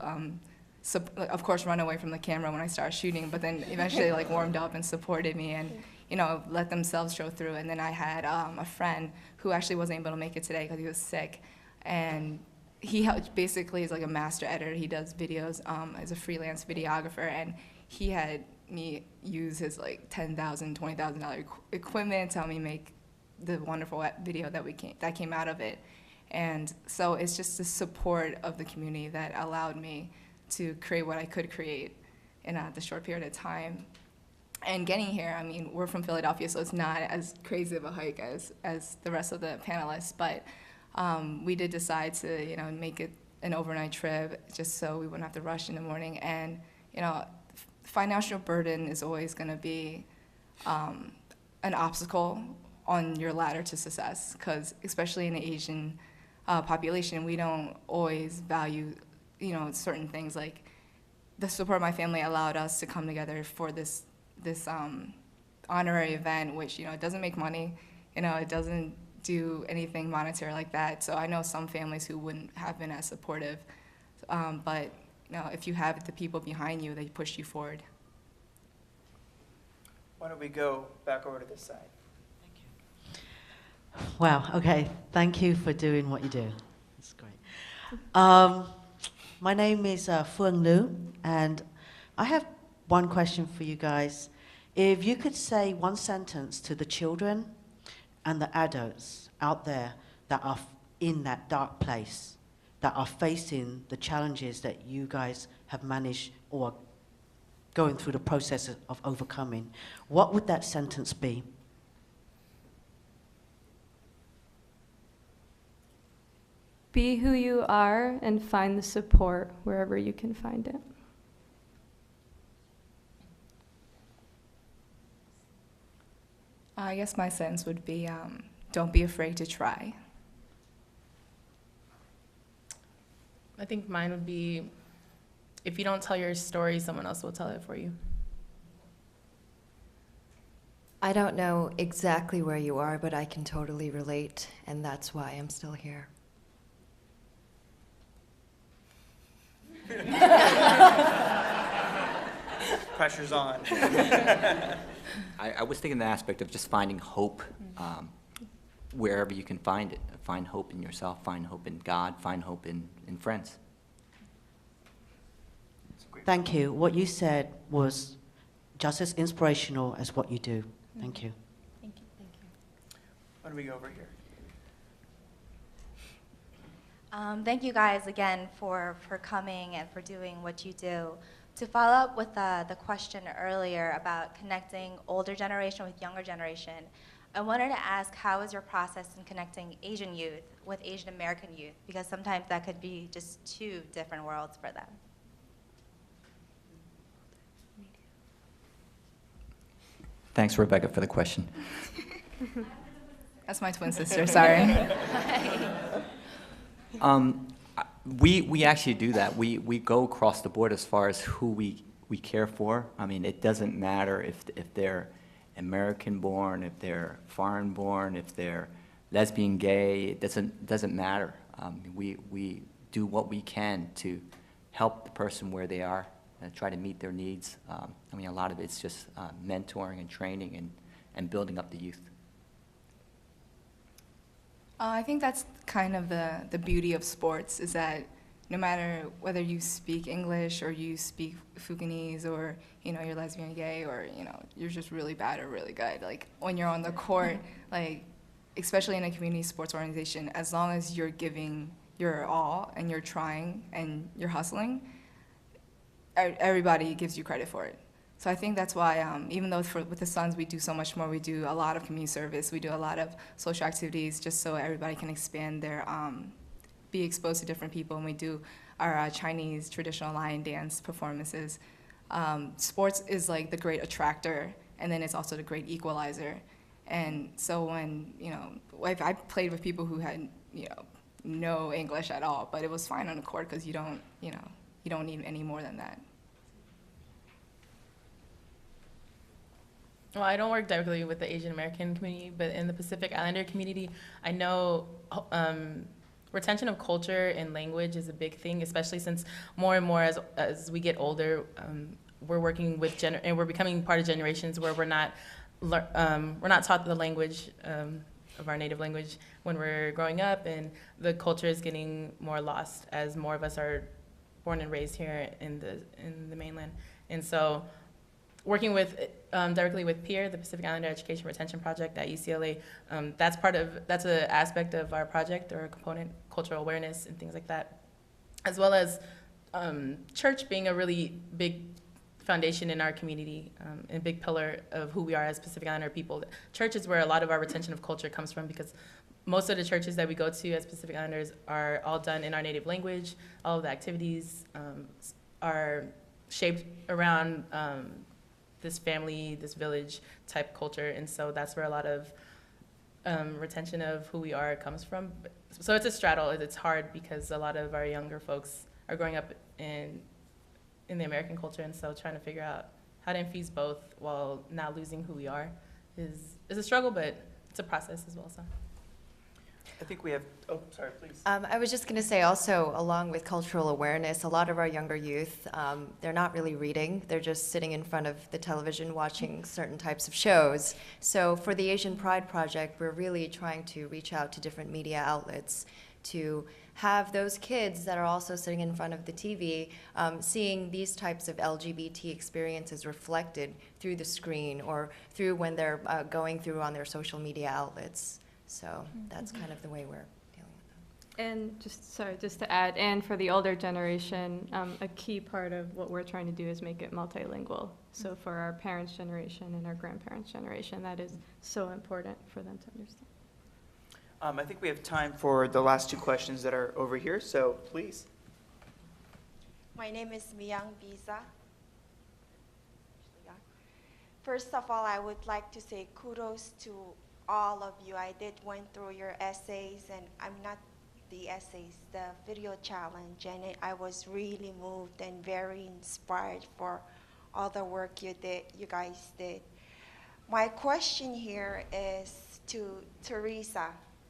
of course, run away from the camera when I started shooting, but then eventually like warmed up and supported me and, you know, let themselves show through. And then I had a friend who actually wasn't able to make it today because he was sick, and he basically is like a master editor. He does videos as a freelance videographer, and he had me use his like $10,000, $20,000 equipment to help me make the wonderful video that came out of it. And so it's just the support of the community that allowed me to create what I could create in the short period of time. And getting here, I mean, we're from Philadelphia, so it's not as crazy of a hike as the rest of the panelists, but we did decide to, you know, make it an overnight trip just so we wouldn't have to rush in the morning. And, you know, financial burden is always going to be an obstacle on your ladder to success, because especially in the Asian population, we don't always value, you know, certain things. Like the support of my family allowed us to come together for this honorary event, which, you know, it doesn't make money, you know, it doesn't do anything monetary like that. So I know some families who wouldn't have been as supportive, but, you know, if you have the people behind you, they push you forward. Why don't we go back over to this side? Wow, okay. Thank you for doing what you do. That's great. My name is Phương Lu, and I have one question for you guys. If you could say one sentence to the children and the adults out there that are in that dark place, that are facing the challenges that you guys have managed or going through the process of overcoming, what would that sentence be? Be who you are and find the support wherever you can find it. I guess my sentence would be, don't be afraid to try. I think mine would be, if you don't tell your story, someone else will tell it for you. I don't know exactly where you are, but I can totally relate, and that's why I'm still here. Pressure's on. I was thinking the aspect of just finding hope wherever you can find it. Find hope in yourself, find hope in God, find hope in friends. Thank you. What you said was just as inspirational as what you do. Thank you. Thank you. Thank you. Why don't we go over here? Thank you guys again for coming and for doing what you do. To follow up with the question earlier about connecting older generation with younger generation, I wanted to ask, how is your process in connecting Asian youth with Asian American youth? Because sometimes that could be just two different worlds for them. Thanks, Rebecca, for the question. That's my twin sister, sorry. We actually do that. We go across the board as far as who we care for. I mean, it doesn't matter if they're American-born, if they're foreign-born, if they're lesbian, gay, it doesn't matter. We do what we can to help the person where they are and try to meet their needs. I mean, a lot of it's just mentoring and training and building up the youth. I think that's kind of the beauty of sports, is that no matter whether you speak English or you speak Fukienese, or you're lesbian, gay, or you're just really bad or really good, like when you're on the court, like especially in a community sports organization, as long as you're giving your all and you're trying and you're hustling, everybody gives you credit for it. So I think that's why, even though with the Suns we do so much more, we do a lot of community service, we do a lot of social activities just so everybody can expand their, be exposed to different people, and we do our Chinese traditional lion dance performances. Sports is like the great attractor, and then it's also the great equalizer. And so when, I played with people who had, no English at all, but it was fine on the court because you don't need any more than that. Well, I don't work directly with the Asian American community, but in the Pacific Islander community, I know retention of culture and language is a big thing, especially since more and more as we get older, we're working with and we're becoming part of generations where we're not taught the language of our native language when we're growing up, and the culture is getting more lost as more of us are born and raised here in the mainland. And so working with directly with PEER, the Pacific Islander Education Retention Project at UCLA, that's an aspect of our project, or a component, cultural awareness and things like that, as well as church being a really big foundation in our community, and a big pillar of who we are as Pacific Islander people. Church is where a lot of our retention of culture comes from, because most of the churches that we go to as Pacific Islanders are all done in our native language. All of the activities are shaped around this family, this village type culture, and so that's where a lot of retention of who we are comes from. So it's a straddle. It's hard because a lot of our younger folks are growing up in the American culture, and so trying to figure out how to infuse both while not losing who we are is a struggle, but it's a process as well. So I think we have, oh, sorry, please. I was just going to say also, along with cultural awareness, a lot of our younger youth, they're not really reading. They're just sitting in front of the television watching certain types of shows. So for the Asian Pride Project, we're really trying to reach out to different media outlets to have those kids that are also sitting in front of the TV seeing these types of LGBT experiences reflected through the screen or through when they're going through on their social media outlets. So that's kind of the way we're dealing with them. And just to add, and for the older generation, a key part of what we're trying to do is make it multilingual. So for our parents' generation and our grandparents' generation, that is so important for them to understand. I think we have time for the last two questions that are over here, so please. My name is Milan Vaux. First of all, I would like to say kudos to all of you. I did went through your essays, and I'm not the essays, the video challenge, and I was really moved and very inspired for all the work you guys did. My question here is to Theresa.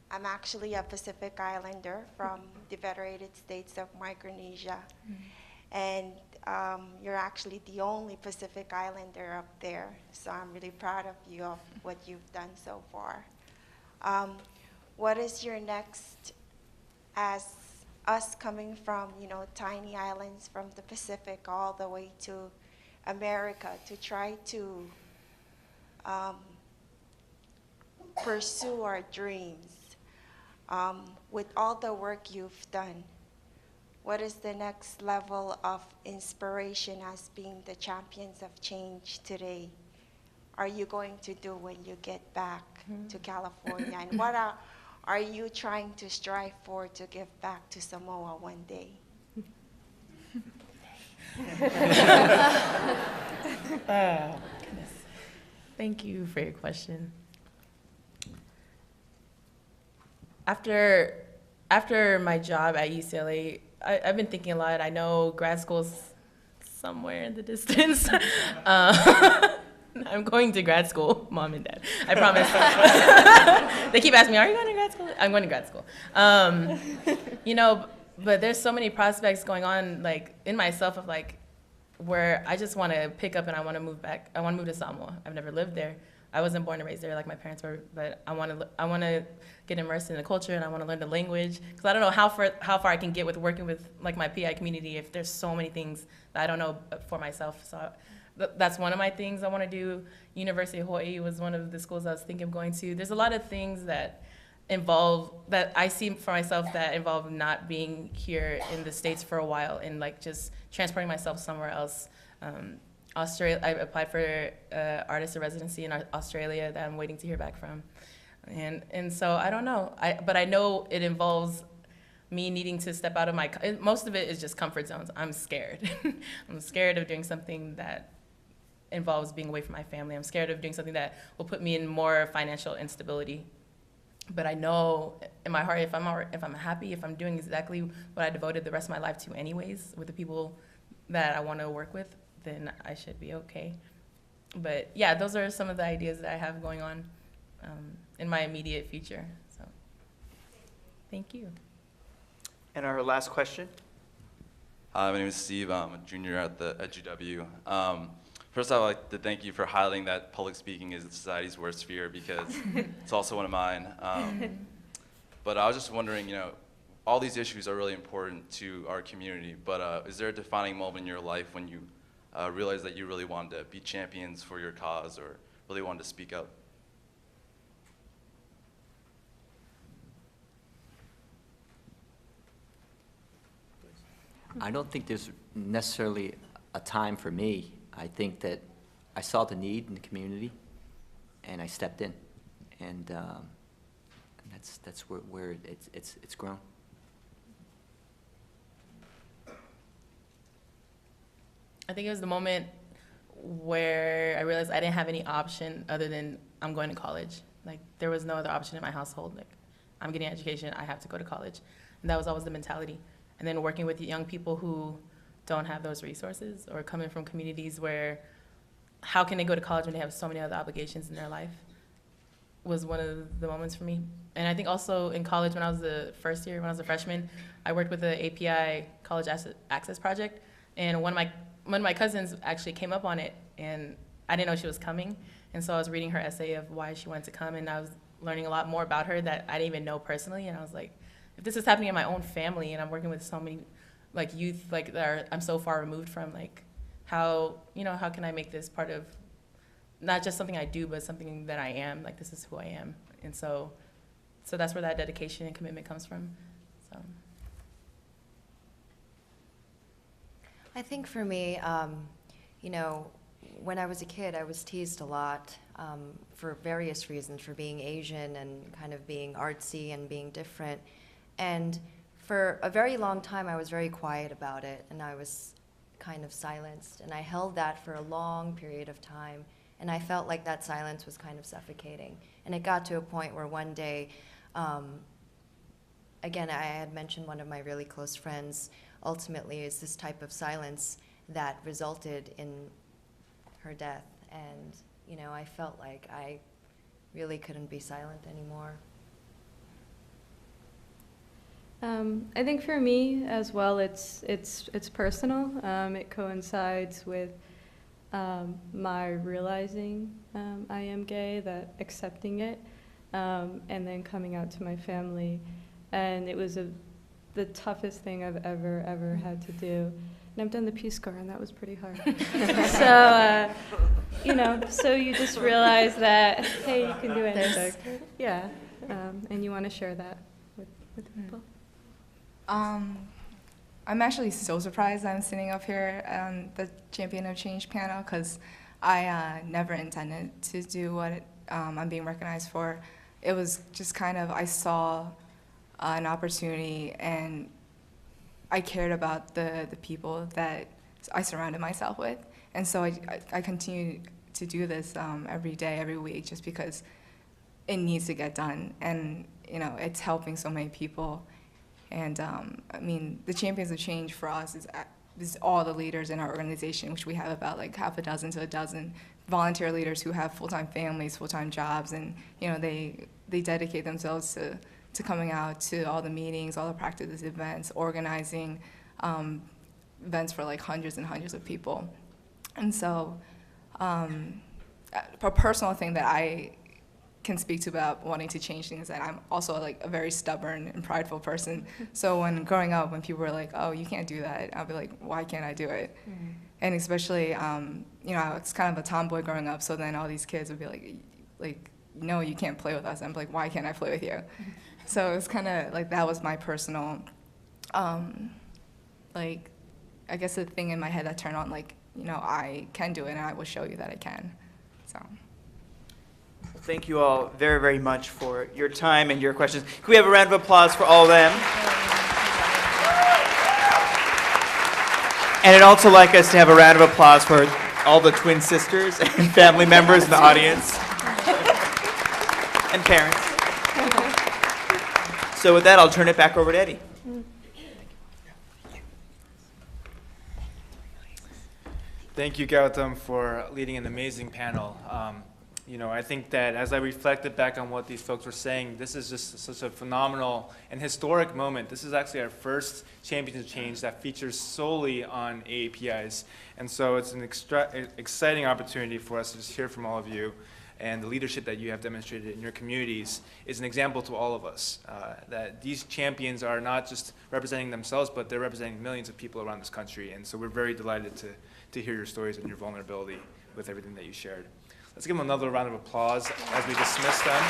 I'm actually a Pacific Islander from the Federated States of Micronesia, and you're actually the only Pacific Islander up there, so I'm really proud of you of what you've done so far. What is your next, as us coming from, tiny islands from the Pacific all the way to America, to try to pursue our dreams? With all the work you've done, what is the next level of inspiration as being the champions of change today are you going to do when you get back to California? And what are you trying to strive for to give back to Samoa one day? Oh, goodness. Thank you for your question. After my job at UCLA, I've been thinking a lot. I know grad school's somewhere in the distance. I'm going to grad school, Mom and Dad. I promise. They keep asking me, are you going to grad school? I'm going to grad school. You know, but there's so many prospects going on, like, in myself of, like, where I just want to pick up and I want to move back. I want to move to Samoa. I've never lived there. I wasn't born and raised there like my parents were, but I want to get immersed in the culture and I want to learn the language, because I don't know how far I can get with working with like my PI community if there's so many things that I don't know for myself. So that's one of my things I want to do. University of Hawaii was one of the schools I was thinking of going to. There's a lot of things that I see for myself that involve not being here in the States for a while and like just transporting myself somewhere else. Australia, I applied for artist in residency in Australia that I'm waiting to hear back from. And so I don't know, but I know it involves me needing to step out of most of it is just comfort zones. I'm scared. I'm scared of doing something that involves being away from my family. I'm scared of doing something that will put me in more financial instability. But I know in my heart, if I'm happy, if I'm doing exactly what I devoted the rest of my life to anyways, with the people that I want to work with, then I should be okay. But yeah, those are some of the ideas that I have going on in my immediate future. So, thank you. And our last question. Hi, my name is Steve. I'm a junior at GW. First, I would like to thank you for highlighting that public speaking is society's worst fear, because it's also one of mine. But I was just wondering, you know, all these issues are really important to our community, but is there a defining moment in your life when you realized that you really wanted to be champions for your cause or really wanted to speak up? I don't think there's necessarily a time for me. I think that I saw the need in the community, and I stepped in, and that's where it's grown. I think it was the moment where I realized I didn't have any option other than I'm going to college. Like, there was no other option in my household. Like, I'm getting an education, I have to go to college. And that was always the mentality. And then working with young people who don't have those resources or coming from communities where how can they go to college when they have so many other obligations in their life was one of the moments for me. And I think also in college when I was the first year, when I was a freshman, I worked with the AAPI College Access Project. And one of my cousins actually came up on it, and I didn't know she was coming. And so I was reading her essay of why she wanted to come, and I was learning a lot more about her that I didn't even know personally. And I was like, if this is happening in my own family, and I'm working with so many like youth like I'm so far removed from, like, how can I make this part of not just something I do, but something that I am, like this is who I am. And so that's where that dedication and commitment comes from. So. I think for me, you know, when I was a kid, I was teased a lot for various reasons, for being Asian and kind of being artsy and being different. And for a very long time, I was very quiet about it, and I was kind of silenced. And I held that for a long period of time, and I felt like that silence was kind of suffocating. And it got to a point where one day, again, I had mentioned one of my really close friends, ultimately is this type of silence that resulted in her death. And, you know, I felt like I really couldn't be silent anymore. I think for me as well, it's personal. It coincides with my realizing I am gay, that accepting it, and then coming out to my family. And it was the toughest thing I've ever had to do. And I've done the Peace Corps, and that was pretty hard. So, you know, so you just realize that, hey, you can do anything. Yeah, and you want to share that with people. I'm actually so surprised I'm sitting up here on the Champion of Change panel, because I never intended to do what I'm being recognized for. It was just kind of, I saw an opportunity, and I cared about the people that I surrounded myself with. And so I continue to do this every day, every week, just because it needs to get done. And, you know, it's helping so many people. And I mean, the Champions of Change for us is all the leaders in our organization, which we have about like half a dozen to a dozen volunteer leaders who have full-time families, full-time jobs, and they dedicate themselves to coming out to all the meetings, all the practices, events, organizing events for like hundreds and hundreds of people. And so a personal thing that I can speak to about wanting to change things, that I'm also like a very stubborn and prideful person. So when growing up, when people were like, "Oh, you can't do that," I'll be like, "Why can't I do it?" Mm-hmm. And especially, I was kind of a tomboy growing up. So then all these kids would be like, "No, you can't play with us." I'm like, "Why can't I play with you?" So it was kind of like that was my personal, like, I guess the thing in my head that turned on, like, I can do it, and I will show you that I can. So. Thank you all very, very much for your time and your questions. Can we have a round of applause for all of them? And I'd also like us to have a round of applause for all the twin sisters and family members in the audience. And parents. So with that, I'll turn it back over to Eddie. Thank you, Gautam, for leading an amazing panel. I think that as I reflected back on what these folks were saying, this is just such a phenomenal and historic moment. This is actually our first Championship Change that features solely on AAPIs. And so it's an exciting opportunity for us to just hear from all of you. And the leadership that you have demonstrated in your communities is an example to all of us, that these champions are not just representing themselves, but they're representing millions of people around this country. And so we're very delighted to hear your stories and your vulnerability with everything that you shared. Let's give them another round of applause as we dismiss them.